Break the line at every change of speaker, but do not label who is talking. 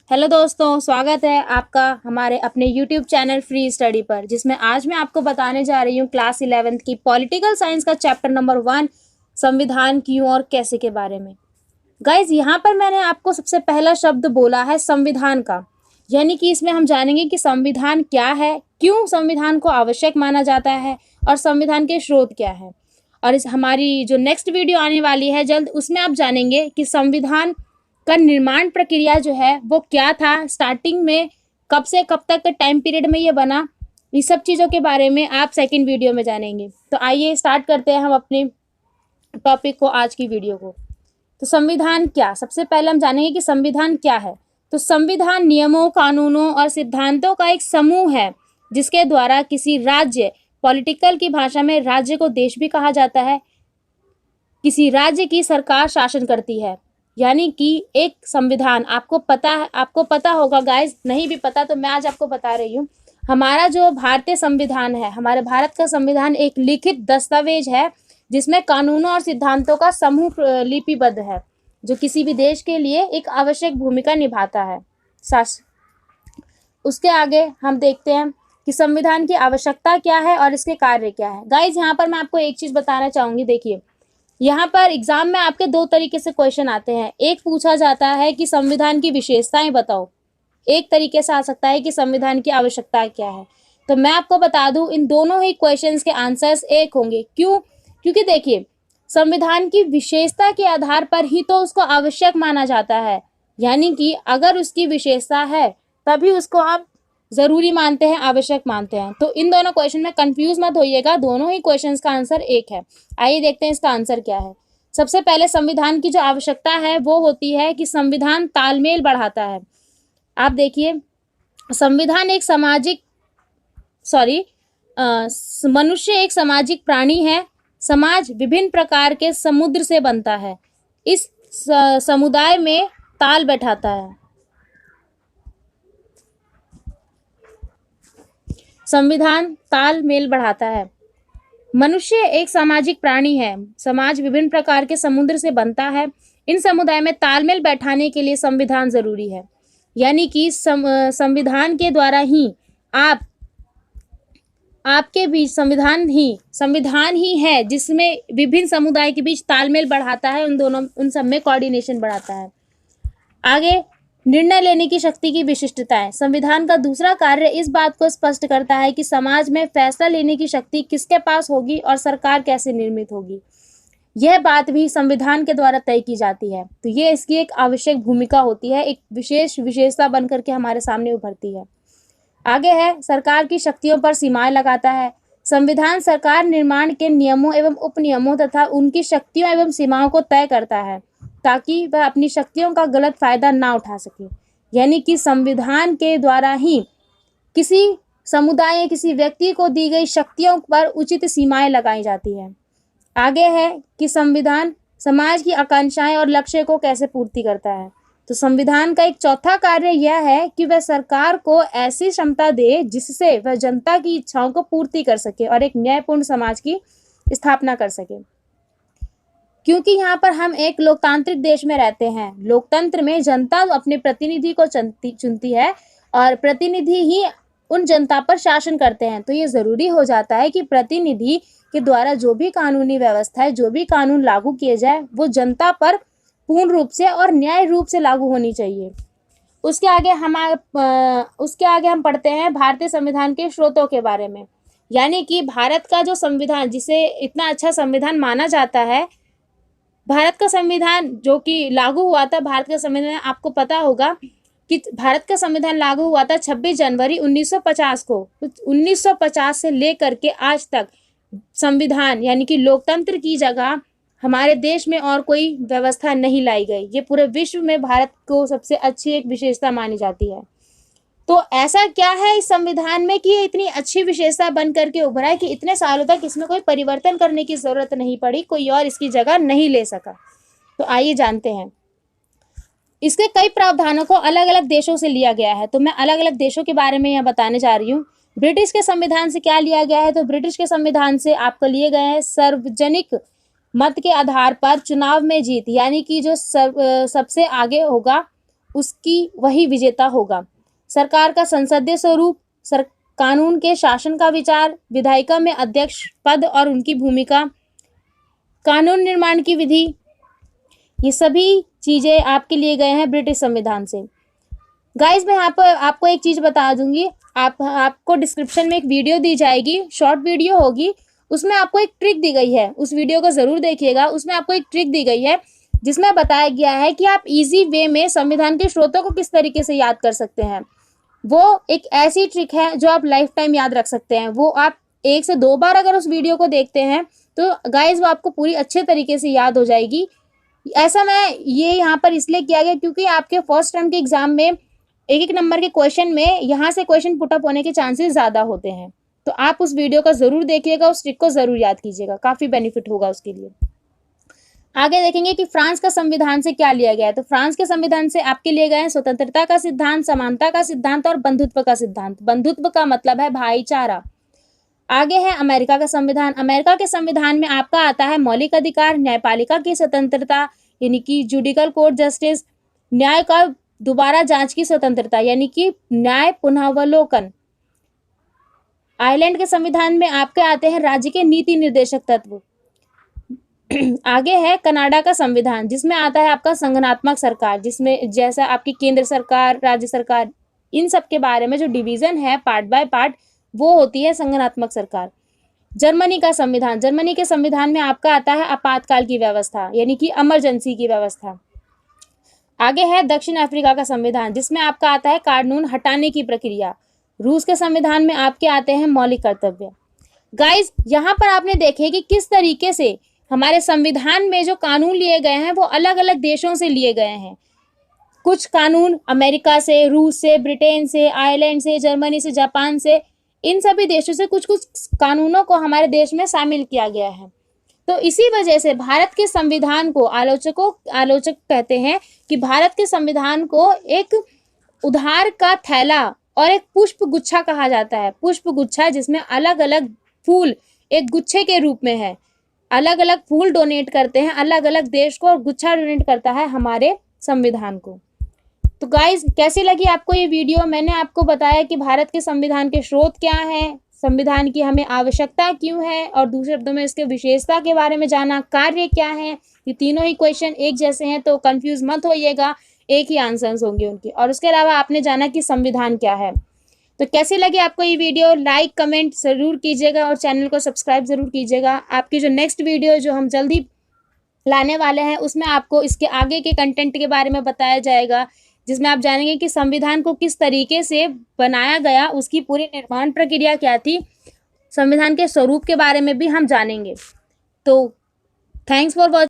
Hello दोस्तों, स्वागत है आपका हमारे अपने यूट्यूब चैनल फ्री स्टडी पर, जिसमें आज मैं आपको बताने जा रही हूँ क्लास 11th की पॉलिटिकल साइंस का चैप्टर नंबर 1 संविधान क्यों और कैसे के बारे में। गाइज, यहाँ पर मैंने आपको सबसे पहला शब्द बोला है संविधान का, यानी कि इसमें हम जानेंगे कि संविधान क्या है, क्यों संविधान को आवश्यक माना जाता है और संविधान के स्रोत क्या है। और इस हमारी जो नेक्स्ट वीडियो आने वाली है जल्द, उसमें आप जानेंगे कि संविधान का निर्माण प्रक्रिया जो है वो क्या था, स्टार्टिंग में कब से कब तक के टाइम पीरियड में ये बना। ये सब चीज़ों के बारे में आप सेकंड वीडियो में जानेंगे। तो आइए स्टार्ट करते हैं हम अपने टॉपिक को, आज की वीडियो को। तो संविधान क्या, सबसे पहले हम जानेंगे कि संविधान क्या है। तो संविधान नियमों, कानूनों और सिद्धांतों का एक समूह है जिसके द्वारा किसी राज्य, पॉलिटिकल की भाषा में राज्य को देश भी कहा जाता है, किसी राज्य की सरकार शासन करती है। यानी कि एक संविधान, आपको पता होगा गाइज, नहीं भी पता तो मैं आज आपको बता रही हूँ। हमारा जो भारतीय संविधान है, हमारे भारत का संविधान एक लिखित दस्तावेज है जिसमें कानूनों और सिद्धांतों का समूह लिपिबद्ध है, जो किसी भी देश के लिए एक आवश्यक भूमिका निभाता है। उसके आगे हम देखते हैं कि संविधान की आवश्यकता क्या है और इसके कार्य क्या है। गाइज, यहाँ पर मैं आपको एक चीज बताना चाहूंगी। देखिए, यहाँ पर एग्जाम में आपके दो तरीके से क्वेश्चन आते हैं। एक पूछा जाता है कि संविधान की विशेषताएं बताओ, एक तरीके से आ सकता है कि संविधान की आवश्यकता क्या है। तो मैं आपको बता दूं, इन दोनों ही क्वेश्चंस के आंसर्स एक होंगे। क्यों? क्योंकि देखिए, संविधान की विशेषता के आधार पर ही तो उसको आवश्यक माना जाता है। यानी कि अगर उसकी विशेषता है तभी उसको आप जरूरी मानते हैं, आवश्यक मानते हैं। तो इन दोनों क्वेश्चन में कंफ्यूज मत होइएगा, दोनों ही क्वेश्चंस का आंसर एक है। आइए देखते हैं इसका आंसर क्या है। सबसे पहले संविधान की जो आवश्यकता है वो होती है कि संविधान तालमेल बढ़ाता है। आप देखिए, संविधान एक मनुष्य एक सामाजिक प्राणी है। समाज विभिन्न प्रकार के समुद्र से बनता है। इस समुदाय में ताल बैठाता है। संविधान तालमेल बढ़ाता है। मनुष्य एक सामाजिक प्राणी है। समाज विभिन्न प्रकार के समुद्र से बनता है। इन समुदाय में तालमेल बैठाने के लिए संविधान जरूरी है। यानी कि संविधान के द्वारा ही आपके बीच संविधान ही है जिसमें विभिन्न समुदाय के बीच तालमेल बढ़ाता है, उन सब में कोऑर्डिनेशन बढ़ाता है। आगे, निर्णय लेने की शक्ति की विशिष्टताएं। संविधान का दूसरा कार्य इस बात को स्पष्ट करता है कि समाज में फैसला लेने की शक्ति किसके पास होगी और सरकार कैसे निर्मित होगी। यह बात भी संविधान के द्वारा तय की जाती है। तो ये इसकी एक आवश्यक भूमिका होती है, एक विशेषता बन करके हमारे सामने उभरती है। आगे है, सरकार की शक्तियों पर सीमाएं लगाता है। संविधान सरकार निर्माण के नियमों एवं उपनियमों तथा उनकी शक्तियों एवं सीमाओं को तय करता है ताकि वह अपनी शक्तियों का गलत फायदा ना उठा सके। यानी कि संविधान के द्वारा ही किसी समुदाय या किसी व्यक्ति को दी गई शक्तियों पर उचित सीमाएं लगाई जाती है। आगे है कि संविधान समाज की आकांक्षाएं और लक्ष्य को कैसे पूर्ति करता है। तो संविधान का एक चौथा कार्य यह है कि वह सरकार को ऐसी क्षमता दे जिससे वह जनता की इच्छाओं को पूर्ति कर सके और एक न्यायपूर्ण समाज की स्थापना कर सके। क्योंकि यहाँ पर हम एक लोकतांत्रिक देश में रहते हैं। लोकतंत्र में जनता अपने प्रतिनिधि को चुनती है और प्रतिनिधि ही उन जनता पर शासन करते हैं। तो ये जरूरी हो जाता है कि प्रतिनिधि के द्वारा जो भी कानूनी व्यवस्था है, जो भी कानून लागू किए जाए, वो जनता पर पूर्ण रूप से और न्याय रूप से लागू होनी चाहिए। उसके आगे हम पढ़ते हैं भारतीय संविधान के स्रोतों के बारे में। यानी कि भारत का जो संविधान, जिसे इतना अच्छा संविधान माना जाता है, भारत का संविधान जो कि लागू हुआ था, भारत का संविधान आपको पता होगा कि भारत का संविधान लागू हुआ था 26 जनवरी 1950 को। 1950 से लेकर के आज तक संविधान यानी कि लोकतंत्र की जगह हमारे देश में और कोई व्यवस्था नहीं लाई गई। ये पूरे विश्व में भारत को सबसे अच्छी एक विशेषता मानी जाती है। तो ऐसा क्या है इस संविधान में कि ये इतनी अच्छी विशेषता बन करके उभरा है कि इतने सालों तक इसमें कोई परिवर्तन करने की जरूरत नहीं पड़ी, कोई और इसकी जगह नहीं ले सका। तो आइए जानते हैं। इसके कई प्रावधानों को अलग अलग देशों से लिया गया है। तो मैं अलग अलग देशों के बारे में यहाँ बताने जा रही हूँ। ब्रिटिश के संविधान से क्या लिया गया है? तो ब्रिटिश के संविधान से आपको लिए गए हैं सार्वजनिक मत के आधार पर चुनाव में जीत, यानी कि जो सबसे आगे होगा उसकी वही विजेता होगा। सरकार का संसदीय स्वरूप, कानून के शासन का विचार, विधायिका में अध्यक्ष पद और उनकी भूमिका, कानून निर्माण की विधि, ये सभी चीज़ें आपके लिए गए हैं ब्रिटिश संविधान से। गाइस मैं यहाँ पर आपको एक चीज़ बता दूंगी, आपको डिस्क्रिप्शन में एक वीडियो दी जाएगी, शॉर्ट वीडियो होगी, उसमें आपको एक ट्रिक दी गई है, उस वीडियो को ज़रूर देखिएगा। उसमें आपको एक ट्रिक दी गई है जिसमें बताया गया है कि आप इजी वे में संविधान के स्रोतों को किस तरीके से याद कर सकते हैं। वो एक ऐसी ट्रिक है जो आप लाइफ टाइम याद रख सकते हैं। वो आप 1 से 2 बार अगर उस वीडियो को देखते हैं तो गाइज वो आपको पूरी अच्छे तरीके से याद हो जाएगी। ऐसा मैं ये यहाँ पर इसलिए किया गया क्योंकि आपके फर्स्ट टर्म के एग्जाम में 1-1 नंबर के क्वेश्चन में यहाँ से क्वेश्चन पुटअप होने के चांसेस ज़्यादा होते हैं। तो आप उस वीडियो को ज़रूर देखिएगा, उस ट्रिक को ज़रूर याद कीजिएगा, काफ़ी बेनिफिट होगा उसके लिए। आगे देखेंगे कि फ्रांस का संविधान से क्या लिया गया है। तो फ्रांस के संविधान से आपके लिए गए हैं स्वतंत्रता का सिद्धांत, समानता का सिद्धांत और बंधुत्व का सिद्धांत। बंधुत्व का मतलब है भाईचारा। आगे है अमेरिका का संविधान। अमेरिका के संविधान में आपका आता है मौलिक अधिकार, न्यायपालिका की स्वतंत्रता यानी कि जुडिकल कोर्ट जस्टिस, न्याय का दोबारा जांच की स्वतंत्रता यानी कि न्याय पुनरावलोकन। आयरलैंड के संविधान में आपके आते हैं राज्य के नीति निर्देशक तत्व। आगे है कनाडा का संविधान जिसमें आता है आपका संगठनात्मक सरकार, जिसमें जैसा आपकी केंद्र सरकार, राज्य सरकार, इन सब के बारे में जो डिवीजन है पार्ट बाय पार्ट वो होती है संगठनात्मक सरकार। जर्मनी का संविधान, जर्मनी के संविधान में आपका आता है आपातकाल की व्यवस्था यानी कि इमरजेंसी की व्यवस्था। आगे है दक्षिण अफ्रीका का संविधान जिसमें आपका आता है कानून हटाने की प्रक्रिया। रूस के संविधान में आपके आते हैं मौलिक कर्तव्य। गाइज यहाँ पर आपने देखे कि किस तरीके से हमारे संविधान में जो कानून लिए गए हैं वो अलग अलग देशों से लिए गए हैं। कुछ कानून अमेरिका से, रूस से, ब्रिटेन से, आयरलैंड से, जर्मनी से, जापान से, इन सभी देशों से कुछ कुछ कानूनों को हमारे देश में शामिल किया गया है। तो इसी वजह से भारत के संविधान को आलोचक कहते हैं कि भारत के संविधान को एक उधार का थैला और एक पुष्प गुच्छा कहा जाता है। पुष्प गुच्छा जिसमें अलग अलग फूल एक गुच्छे के रूप में है, अलग अलग फूल डोनेट करते हैं अलग अलग देश को और गुच्छा डोनेट करता है हमारे संविधान को। तो गाइज कैसी लगी आपको ये वीडियो? मैंने आपको बताया कि भारत के संविधान के स्रोत क्या हैं, संविधान की हमें आवश्यकता क्यों है और दूसरे शब्दों में इसके विशेषता के बारे में जाना, कार्य क्या है। ये तीनों ही क्वेश्चन एक जैसे हैं तो कंफ्यूज मत होइएगा, एक ही आंसर्स होंगे उनके। और उसके अलावा आपने जाना कि संविधान क्या है। तो कैसी लगी आपको ये वीडियो? लाइक कमेंट ज़रूर कीजिएगा और चैनल को सब्सक्राइब ज़रूर कीजिएगा। आपकी जो नेक्स्ट वीडियो जो हम जल्दी लाने वाले हैं उसमें आपको इसके आगे के कंटेंट के बारे में बताया जाएगा, जिसमें आप जानेंगे कि संविधान को किस तरीके से बनाया गया, उसकी पूरी निर्माण प्रक्रिया क्या थी, संविधान के स्वरूप के बारे में भी हम जानेंगे। तो थैंक्स फॉर वॉचिंग।